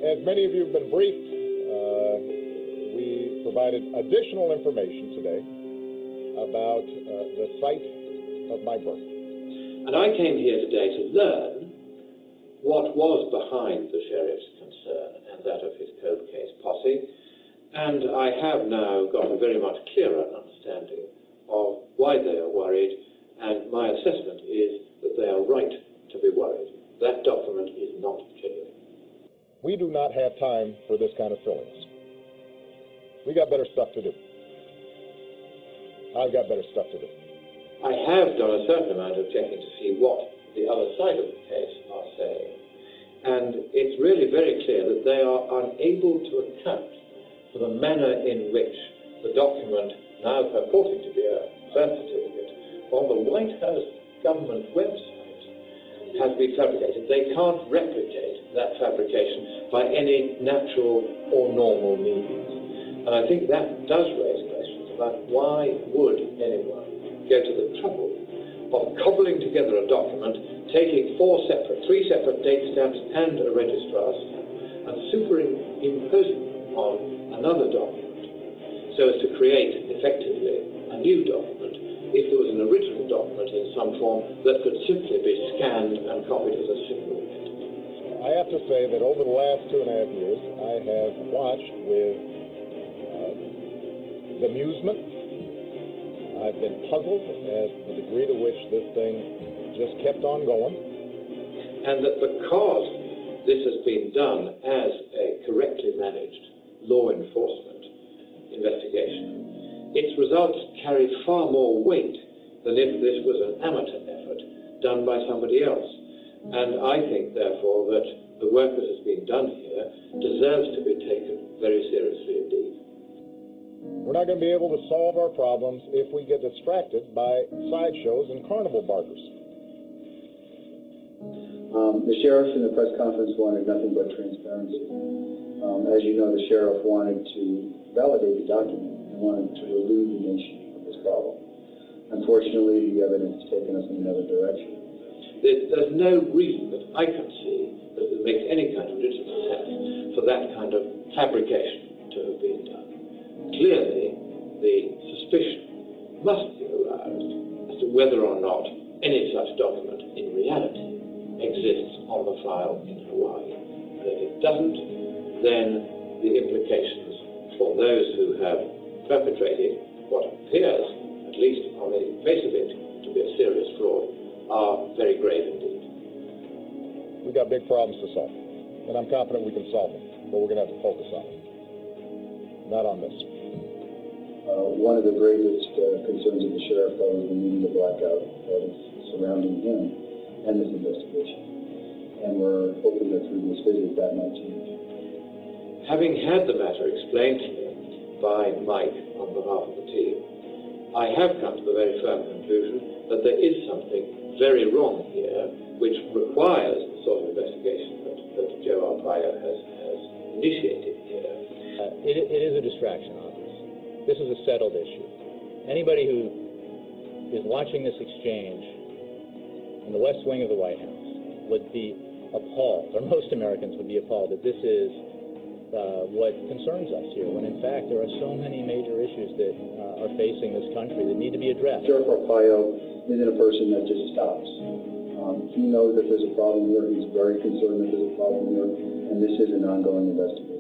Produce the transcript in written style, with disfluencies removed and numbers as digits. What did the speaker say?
As many of you have been briefed, we provided additional information today about the site of my birth. And I came here today to learn what was behind the sheriff's concern and that of his cold case posse, and I have now got a very much clearer understanding of why they are worried, and my assessment is that they are right to be worried. That document is not genuine. We do not have time for this kind of silliness. We got better stuff to do. I've got better stuff to do. I have done a certain amount of checking to see what the other side of the case are saying, and it's really very clear that they are unable to account for the manner in which the document, now purporting to be a birth certificate, on the White House government website has been fabricated. They can't replicate that fabrication by any natural or normal means. And I think that does raise questions about why would anyone go to the trouble of cobbling together a document, taking three separate date stamps and a registrar's stamp, and superimposing on another document so as to create effectively a new document if there was an original document in some form that could simply be scanned and copied as a single document. I have to say that over the last 2.5 years, I have watched with amusement. I've been puzzled at the degree to which this thing just kept on going. And that because this has been done as a correctly managed law enforcement investigation, its results carry far more weight than if this was an amateur effort done by somebody else. And I think, therefore, that the work that has been done here deserves to be taken very seriously indeed. We're not going to be able to solve our problems if we get distracted by sideshows and carnival barkers. The sheriff in the press conference wanted nothing but transparency. As you know, the sheriff wanted to validate the document and wanted to relieve the nation of this problem. Unfortunately, the evidence has taken us in another direction. There's no reason that I can see that it makes any kind of legitimate sense for that kind of fabrication to have been done. Clearly, the suspicion must be aroused as to whether or not any such document in reality exists on the file in Hawaii. And if it doesn't, then the implications for those who have perpetrated what appears, at least on the face of it, to be a serious fraud, are very grave indeed. We've got big problems to solve, and I'm confident we can solve them, but we're going to have to focus on them, not on this. One of the greatest concerns of the sheriff, though, is the media blackout that is surrounding him and this investigation. And we're hoping that through this visit that might change. Having had the matter explained to me by Mike on behalf of the team, I have come to the very firm conclusion that there is something very wrong here, which requires the sort of investigation that Joe Arpaio has initiated here. It is a distraction, obviously. This is a settled issue. Anybody who is watching this exchange in the West Wing of the White House would be appalled, or most Americans would be appalled, that this is what concerns us here, when in fact there are so many major issues that are facing this country that need to be addressed. Sheriff Arpaio isn't a person that just stops. He knows that there's a problem here. He's very concerned that there's a problem here, and this is an ongoing investigation.